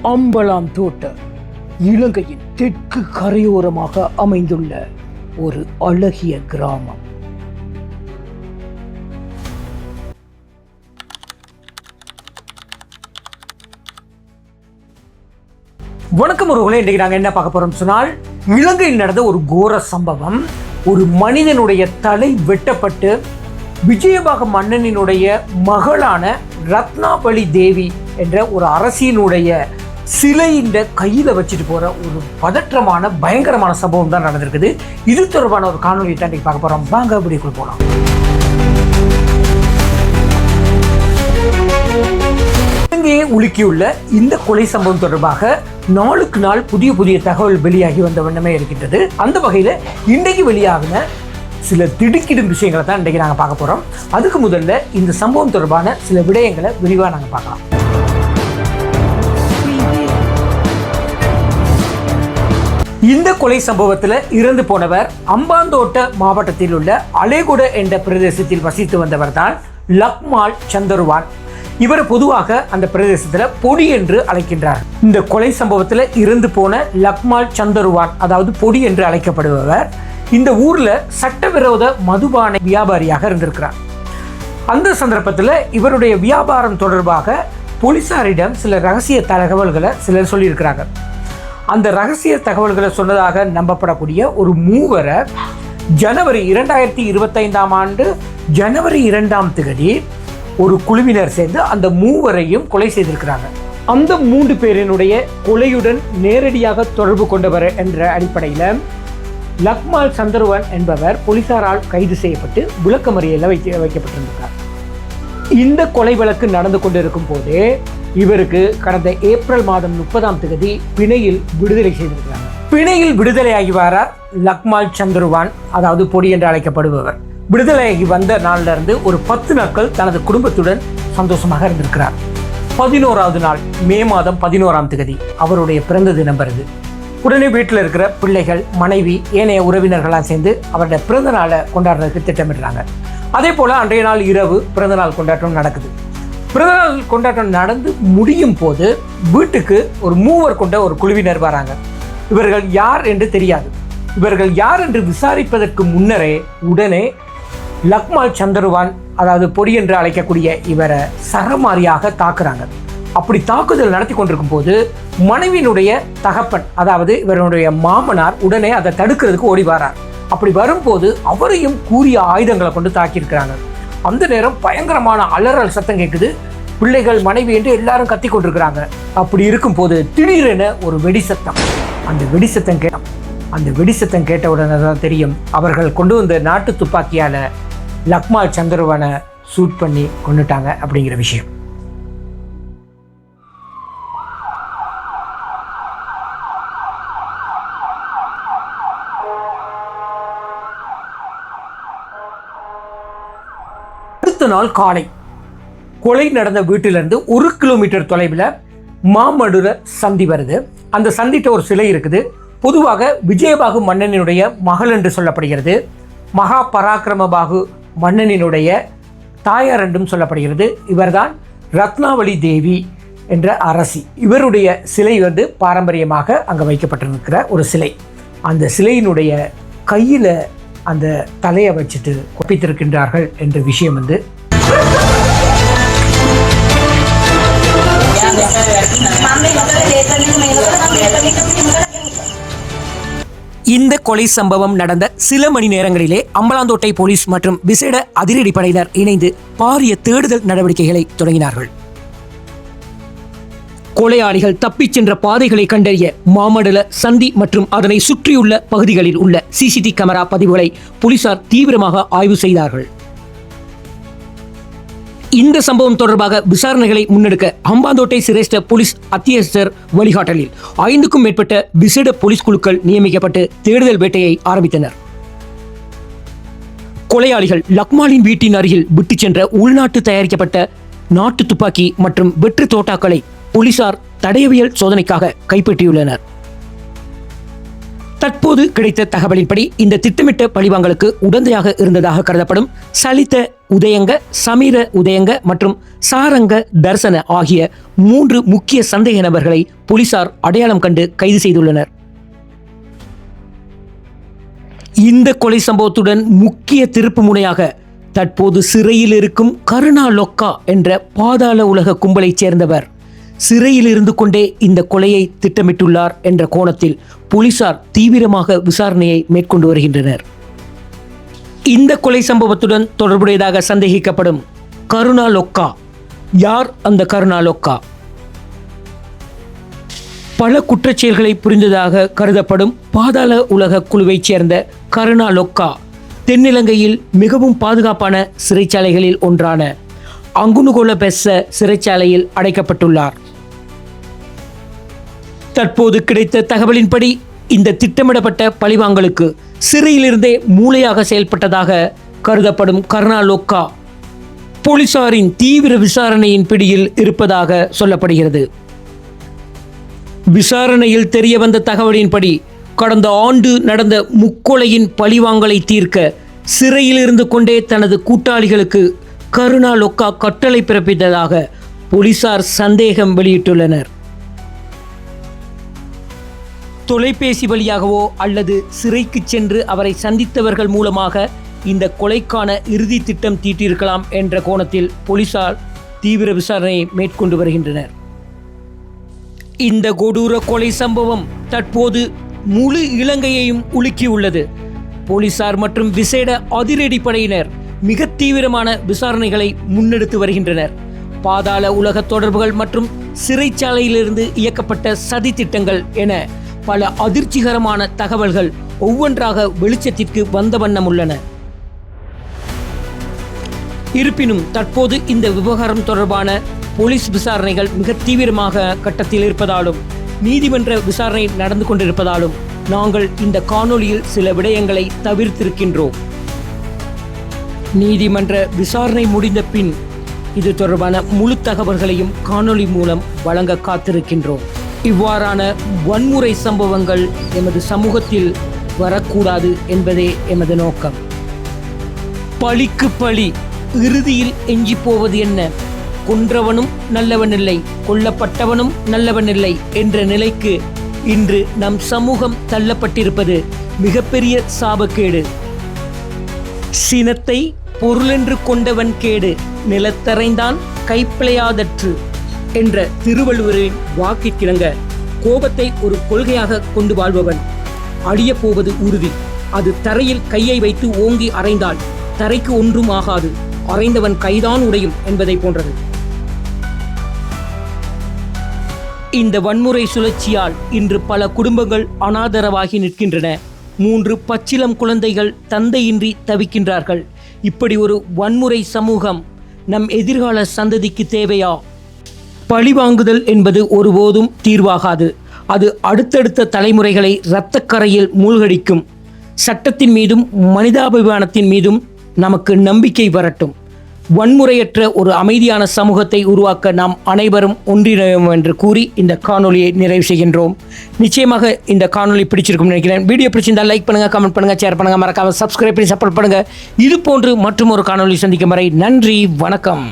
அம்பலாந்தோட்ட இலங்கையின் தெற்கு கரையோரமாக அமைந்துள்ள ஒரு அழகிய கிராமம். வணக்கம் உறவுகளே, இன்றைக்கு நாங்கள் என்ன பார்க்க போறோம் சொன்னால், இலங்கையில் நடந்த ஒரு கோர சம்பவம். ஒரு மனிதனுடைய தலை வெட்டப்பட்டு விஜயபாக மன்னனினுடைய மகளான ரத்னாவளி தேவி என்ற ஒரு அரசியினுடைய சிலை இந்த கையில வச்சுட்டு போற ஒரு பதற்றமான பயங்கரமான சம்பவம் தான் நடந்திருக்குது. இது தொடர்பான ஒரு காணொலியை தான் பார்க்க போறோம். வாங்க வீடியோக்குள்ள போலாம். இலங்கையை உலுக்கியுள்ள இந்த கொலை சம்பவம் தொடர்பாக நாளுக்கு நாள் புதிய புதிய தகவல் வெளியாகி வந்த வண்ணமே இருக்கின்றது. அந்த வகையில் இன்றைக்கு வெளியாகின சில திடுக்கிடும் விஷயங்களை தான் இன்றைக்கு நாங்கள் பார்க்க போறோம். அதுக்கு முதல்ல இந்த சம்பவம் தொடர்பான சில விடயங்களை விரிவாக நாங்கள் பார்க்கலாம். இந்த கொலை சம்பவத்தில் இறந்து போனவர் அம்பாந்தோட்ட மாவட்டத்தில் உள்ள அலேகுட என்ற பிரதேசத்தில் வசித்து வந்தவர் தான் லக்மால் சந்தருவான். இவர் பொதுவாக அந்த பிரதேசத்தில் பொடி என்று அழைக்கின்றார். இந்த கொலை சம்பவத்தில் இறந்து போன லக்மால் சந்தருவான், அதாவது பொடி என்று அழைக்கப்படுபவர், இந்த ஊர்ல சட்டவிரோத மதுபான வியாபாரியாக இருந்திருக்கிறார். அந்த சந்தர்ப்பத்தில் இவருடைய வியாபாரம் தொடர்பாக போலீசாரிடம் சில ரகசிய தகவல்களை சிலர் சொல்லியிருக்கிறாங்க. அந்த ரகசிய தகவல்களை சொன்னதாக நம்பப்படக்கூடிய ஒரு மூவரை ஜனவரி 2025 ஜனவரி 2 ஒரு குழுவினர் சேர்ந்து அந்த மூவரையும் கொலை செய்திருக்கிறாங்க. அந்த 3 பேரினுடைய கொலையுடன் நேரடியாக தொடர்பு கொண்டவர் என்ற அடிப்படையில் லக்மால் சந்தருவன் என்பவர் போலீசாரால் கைது செய்யப்பட்டு விளக்கமறியலில் வைக்கப்பட்டிருந்தார். இந்த கொலை வழக்கு நடந்து கொண்டிருக்கும் போதே இவருக்கு கடந்த ஏப்ரல் 30 பிணையில் விடுதலை செய்திருக்கிறார். பிணையில் விடுதலையாகி வரார் லக்மால் சந்தருவான், அதாவது பொடி என்று அழைக்கப்படுபவர். விடுதலையாகி வந்த நாள்ல இருந்து ஒரு 10 நாட்கள் தனது குடும்பத்துடன் சந்தோஷமாக இருந்திருக்கிறார். 11வது நாள் மே 11 அவருடைய பிறந்த தினம் வருது. உடனே வீட்டில் இருக்கிற பிள்ளைகள், மனைவி, ஏனைய உறவினர்களாக சேர்ந்து அவருடைய பிறந்த நாளை கொண்டாடுறதுக்கு திட்டமிடுறாங்க. அதே போல அன்றைய நாள் இரவு பிறந்த நாள் கொண்டாட்டம் நடக்குது. பிறந்த நாள் கொண்டாட்டம் நடந்து முடியும் போது வீட்டுக்கு ஒரு மூவர் கொண்ட ஒரு குழுவினர் வராங்க. இவர்கள் யார் என்று தெரியாது. இவர்கள் யார் என்று விசாரிப்பதற்கு முன்னரே உடனே லக்மால் சந்தருவான், அதாவது பொடி என்று அழைக்கக்கூடிய இவரை சரமாரியாக தாக்குறாங்க. அப்படி தாக்குதல் நடத்தி கொண்டிருக்கும் போது மனைவியினுடைய தகப்பன், அதாவது இவருடைய மாமனார், உடனே அதை தடுக்கிறதுக்கு ஓடி வரார். அப்படி வரும்போது அவரையும் கூறிய ஆயுதங்களை கொண்டு தாக்கியிருக்கிறாங்க. அந்த நேரம் பயங்கரமான அலறல் சத்தம் கேட்குது. பிள்ளைகள், மனைவி என்று எல்லாரும் கத்தி கொண்டிருக்கிறாங்க. அப்படி இருக்கும் போது திடீரென ஒரு வெடி சத்தம். அந்த வெடி சத்தம் கேட்ட உடனே தான் தெரியும் அவர்கள் கொண்டு வந்த நாட்டு துப்பாக்கியால லக்மால் சந்தருவனை ஷூட் பண்ணி கொண்டுட்டாங்க அப்படிங்கிற விஷயம். அடுத்த நாள் காலை கொலை நடந்த வீட்டிலிருந்து 1 கிலோமீட்டர் தொலைவில் மாமடுர சந்தி வருது. அந்த சந்திட்ட ஒரு சிலை இருக்குது. பொதுவாக விஜயபாகு மன்னனினுடைய மகள் என்று சொல்லப்படுகிறது. மகா பராக்கிரமபாகு மன்னனினுடைய தாயார் என்றும் சொல்லப்படுகிறது. இவர்தான் ரத்னாவளி தேவி என்ற அரசி. இவருடைய சிலை பாரம்பரியமாக அங்கே வைக்கப்பட்டிருக்கிற ஒரு சிலை. அந்த சிலையினுடைய கையில் அந்த தலையை வச்சுட்டு கொப்பித்திருக்கின்றார்கள் என்ற விஷயம் இந்த கொலை சம்பவம் நடந்த சில மணி நேரங்களிலே அம்பலாந்தோட்டை போலீஸ் மற்றும் விசேட அதிரடிப்படையினர் இணைந்து பாரிய தேடுதல் நடவடிக்கைகளை தொடங்கினார்கள். கொலையாளிகள் தப்பிச் சென்ற பாதைகளை கண்டறிய மாமடல சந்தி மற்றும் அதனை சுற்றியுள்ள பகுதிகளில் உள்ள சிசிடிவி கேமரா பதிவுகளை போலீசார் தீவிரமாக ஆய்வு செய்தார்கள். இந்த சம்பவம் தொடர்பாக விசாரணைகளை முன்னெடுக்க அம்பாந்தோட்டை சிரேஷ்ட போலீஸ் அத்தியட்சர் வழிகாட்டலில் 5க்கும் மேற்பட்ட விசேட போலீஸ் குழுக்கள் நியமிக்கப்பட்டு தேடுதல் வேட்டையை ஆரம்பித்தனர். கொலையாளிகள் லக்மாலின் வீட்டின் அருகில் விட்டு சென்ற உள்நாட்டு தயாரிக்கப்பட்ட நாட்டு துப்பாக்கி மற்றும் வெற்று தோட்டாக்களை போலீசார் தடயவியல் சோதனைக்காக கைப்பற்றியுள்ளனர். தற்போது கிடைத்த தகவலின்படி இந்த திட்டமிட்ட பழிவாங்கலுக்கு உடந்தையாக இருந்ததாக கருதப்படும் சலித உதயங்க, சமீர உதயங்க மற்றும் சாரங்க தர்சன ஆகிய 3 முக்கிய சந்தேக நபர்களை போலீசார் அடையாளம் கண்டு கைது செய்துள்ளனர். இந்த கொலை சம்பவத்துடன் முக்கிய திருப்பு முனையாக தற்போது சிறையில் இருக்கும் கருணா லொக்கா என்ற பாதாள உலக கும்பலைச் சேர்ந்தவர் சிறையில் இருந்து கொண்டே இந்த கொலையை திட்டமிட்டுள்ளார் என்ற கோணத்தில் போலீசார் தீவிரமாக விசாரணையை மேற்கொண்டு வருகின்றனர். இந்த கொலை சம்பவத்துடன் தொடர்புடையதாக சந்தேகிக்கப்படும் கருணா லொக்கா யார்? அந்த கருணா லொக்கா பல குற்றச்செயல்களை புரிந்ததாக கருதப்படும் பாதாள உலக குழுவைச் சேர்ந்த கருணா லொக்கா தென்னிலங்கையில் மிகவும் பாதுகாப்பான சிறைச்சாலைகளில் ஒன்றான அங்குனுகொல பெஸ்ஸ சிறைச்சாலையில் அடைக்கப்பட்டுள்ளார். தற்போது கிடைத்த தகவலின்படி இந்த திட்டமிடப்பட்ட பழிவாங்கலுக்கு சிறையிலிருந்தே மூளையாக செயல்பட்டதாக கருதப்படும் கருணா லொக்கா போலீசாரின் தீவிர விசாரணையின் பிடியில் இருப்பதாக சொல்லப்படுகிறது. விசாரணையில் தெரிய வந்த தகவலின்படி கடந்த ஆண்டு நடந்த முக்கொலையின் பழிவாங்கலை தீர்க்க சிறையில் இருந்து கொண்டே தனது கூட்டாளிகளுக்கு கருணா லொக்கா கட்டளை பிறப்பித்ததாக போலீசார் சந்தேகம் வெளியிட்டுள்ளனர். தொலைபேசி வழியாகவோ அல்லது சிறைக்கு சென்று அவரை சந்தித்தவர்கள் மூலமாக இந்த கொலைக்கான இறுதி திட்டம் தீட்டியிருக்கலாம் என்ற கோணத்தில் போலீசார் தீவிர விசாரணையை மேற்கொண்டு வருகின்றனர். இந்த கொடூர கொலை சம்பவம் தற்போது முழு இலங்கையையும் உலுக்கியுள்ளது. போலீசார் மற்றும் விசேட அதிரடி படையினர் மிக தீவிரமான விசாரணைகளை முன்னெடுத்து வருகின்றனர். பாதாள உலக தொடர்புகள் மற்றும் சிறைச்சாலையிலிருந்து இயக்கப்பட்ட சதி திட்டங்கள் என பல அதிர்ச்சிகரமான தகவல்கள் ஒவ்வொன்றாக வெளிச்சத்திற்கு வந்த வண்ணம் உள்ளன. இருப்பினும் தற்போது இந்த விவகாரம் தொடர்பான போலீஸ் விசாரணைகள் மிக தீவிரமாக கட்டத்தில் இருப்பதாலும் நீதிமன்ற விசாரணை நடந்து கொண்டிருப்பதாலும் நாங்கள் இந்த காணொளியில் சில விடயங்களை தவிர்த்திருக்கின்றோம். நீதிமன்ற விசாரணை முடிந்த பின் இது தொடர்பான முழு தகவல்களையும் காணொளி மூலம் வழங்க காத்திருக்கின்றோம். இவ்வாறான வன்முறை சம்பவங்கள் எமது சமூகத்தில் வரக்கூடாது என்பதே எமது நோக்கம். பழிக்கு பழி, இறுதியில் எஞ்சி போவது என்ன? கொன்றவனும் நல்லவனில்லை, கொல்லப்பட்டவனும் நல்லவனில்லை என்ற நிலைக்கு இன்று நம் சமூகம் தள்ளப்பட்டிருப்பது மிகப்பெரிய சாபக்கேடு. சினத்தை பொருளென்று கொண்டவன் கேடு, நிலத்தரைந்தான் கைப்பிழையாதற்று என்ற திருவள்ளுவரின் வாக்கிற்கிணங்க கோபத்தை ஒரு கொள்கையாக கொண்டு வாழ்பவன் அழிய போவது உறுதி. அது தரையில் கையை வைத்து ஓங்கி அறைந்தால் தரைக்கு ஒன்றும் ஆகாது, அறைந்தவன் கைதான் உடையும் என்பதை போன்றது. இந்த வன்முறை சுழற்சியால் இன்று பல குடும்பங்கள் அனாதரவாகி நிற்கின்றன. 3 பச்சிளம் குழந்தைகள் தந்தையின்றி தவிக்கின்றார்கள். இப்படி ஒரு வன்முறை சமூகம் நம் எதிர்கால சந்ததிக்கு தேவையா? பழிவாங்குதல் என்பது ஒருபோதும் தீர்வாகாது. அது அடுத்தடுத்த தலைமுறைகளை இரத்தக்கரையில் மூழ்கடிக்கும். சட்டத்தின் மீதும் மனிதாபிமானத்தின் மீதும் நமக்கு நம்பிக்கை வரட்டும். வன்முறையற்ற ஒரு அமைதியான சமூகத்தை உருவாக்க நாம் அனைவரும் ஒன்றிணைவோம் என்று கூறி இந்த காணொலியை நிறைவு செய்கின்றோம். நிச்சயமாக இந்த காணொலி பிடிச்சிருக்கும் நினைக்கிறேன். வீடியோ பிடிச்சிருந்தால் லைக் பண்ணுங்கள், கமெண்ட் பண்ணுங்கள், ஷேர் பண்ணுங்கள், மறக்காமல் சப்ஸ்கிரைப் பண்ணி சப்போர்ட் பண்ணுங்கள். இது போன்று மற்றும் ஒரு காணொலி சந்திக்கும் வரை நன்றி, வணக்கம்.